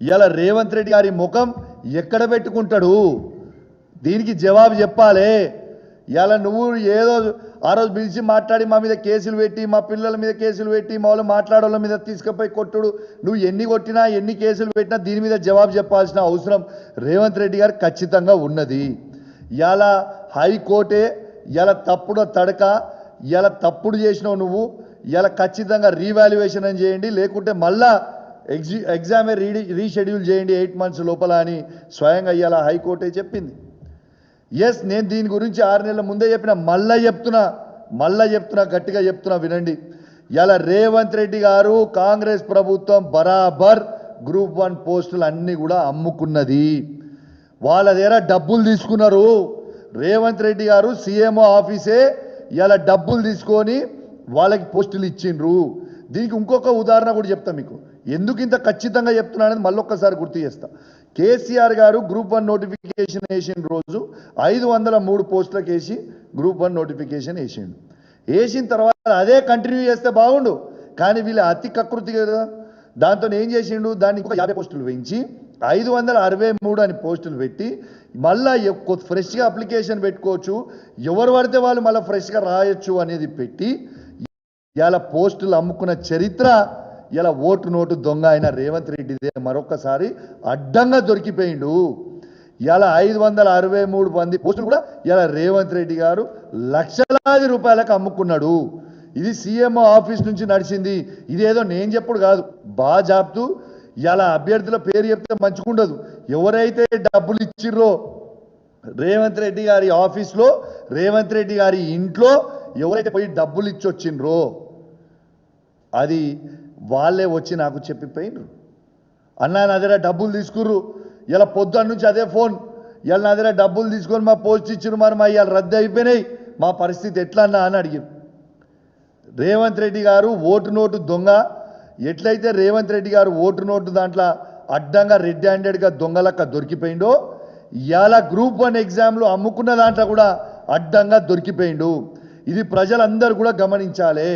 ఇవాళ రేవంత్ రెడ్డి గారి ముఖం ఎక్కడ పెట్టుకుంటాడు? దీనికి జవాబు చెప్పాలి. ఇవాళ నువ్వు ఏదో ఆ రోజు పిలిచి మాట్లాడి మా మీద కేసులు పెట్టి, మా పిల్లల మీద కేసులు పెట్టి, మా వాళ్ళు మాట్లాడోళ్ళ మీద తీసుకుపోయి కొట్టుడు, నువ్వు ఎన్ని కొట్టినా ఎన్ని కేసులు పెట్టినా దీని మీద జవాబు చెప్పాల్సిన అవసరం రేవంత్ రెడ్డి గారు ఖచ్చితంగా ఉన్నది. ఇవాళ హైకోర్టే ఇలా తప్పుడు తడక, ఇలా తప్పుడు చేసినావు నువ్వు, ఇలా ఖచ్చితంగా రీవాల్యుయేషన్ అని చేయండి, లేకుంటే మళ్ళా ఎగ్జామే రీషెడ్యూల్ చేయండి 8 months లోపల అని స్వయంగా ఇవాళ హైకోర్టే చెప్పింది. ఎస్, నేను దీని గురించి 6 నెలల ముందే చెప్పిన, మళ్ళా చెప్తున్నా గట్టిగా చెప్తున్నా వినండి. ఇలా రేవంత్ రెడ్డి గారు కాంగ్రెస్ ప్రభుత్వం బరాబర్ గ్రూప్ 1 పోస్టులు అన్నీ కూడా అమ్ముకున్నది. వాళ్ళ దగ్గర డబ్బులు తీసుకున్నారు. రేవంత్ రెడ్డి గారు సీఎంఓ ఆఫీసే ఇలా డబ్బులు తీసుకొని వాళ్ళకి పోస్టులు ఇచ్చిండ్రు. దీనికి ఇంకొక ఉదాహరణ కూడా చెప్తా మీకు, ఎందుకు ఇంత ఖచ్చితంగా చెప్తున్నా అనేది మళ్ళొక్కసారి గుర్తు చేస్తా. కేసీఆర్ గారు గ్రూప్ 1 నోటిఫికేషన్ వేసిన రోజు 503 పోస్టులకు వేసి గ్రూప్ 1 నోటిఫికేషన్ వేసిండు. వేసిన తర్వాత అదే కంటిన్యూ చేస్తే బాగుండు, కానీ వీళ్ళు అతి కకృతి కదా. దాంతో ఏం చేసిండు, దాన్ని ఇంకొక 50 పోస్టులు వేయించి 563 అని పోస్టులు పెట్టి మళ్ళీ ఫ్రెష్గా అప్లికేషన్ పెట్టుకోవచ్చు, ఎవరు పడితే వాళ్ళు మళ్ళీ ఫ్రెష్గా రాయొచ్చు అనేది పెట్టి ఇలా పోస్టులు అమ్ముకున్న చరిత్ర ఇలా ఓటు నోటు దొంగ అయిన రేవంత్ రెడ్డిదే మరొకసారి అడ్డంగా దొరికిపోయిండు. ఇలా 563 మంది పోస్టులు కూడా ఇలా రేవంత్ రెడ్డి గారు లక్షలాది రూపాయలకు అమ్ముకున్నాడు. ఇది సీఎంఓ ఆఫీస్ నుంచి నడిచింది. ఇదేదో నేను చెప్పుడు కాదు, బాగా జాబ్తూ ఇలా అభ్యర్థుల పేరు చెప్తే మంచుకుండదు. ఎవరైతే డబ్బులు ఇచ్చిర్రో రేవంత్ రెడ్డి గారి ఆఫీస్లో, రేవంత్ రెడ్డి గారి ఇంట్లో ఎవరైతే పోయి డబ్బులు ఇచ్చి వచ్చిండ్రో అది వాళ్ళే వచ్చి నాకు చెప్పిపోయినరు. అన్నా నా దగ్గర డబ్బులు తీసుకుర్రు, ఇలా పొద్దున్న నుంచి అదే ఫోన్, ఇలా నా దగ్గర డబ్బులు తీసుకొని మా పోస్ట్ ఇచ్చిర్రు, మరి మా ఇవాళ రద్దు అయిపోయినాయి, మా పరిస్థితి ఎట్లా అన్నా అని అడిగారు. రేవంత్ రెడ్డి గారు ఓటు నోటు దొంగ. ఎట్లయితే రేవంత్ రెడ్డి గారు ఓటు నోటు దాంట్లో అడ్డంగా రెడ్ హ్యాండెడ్గా దొంగలక్క దొరికిపోయిండో, ఇవాళ గ్రూప్ 1 ఎగ్జామ్లో అమ్ముకున్న దాంట్లో కూడా అడ్డంగా దొరికిపోయిండు. ఇది ప్రజలందరూ కూడా గమనించాలి.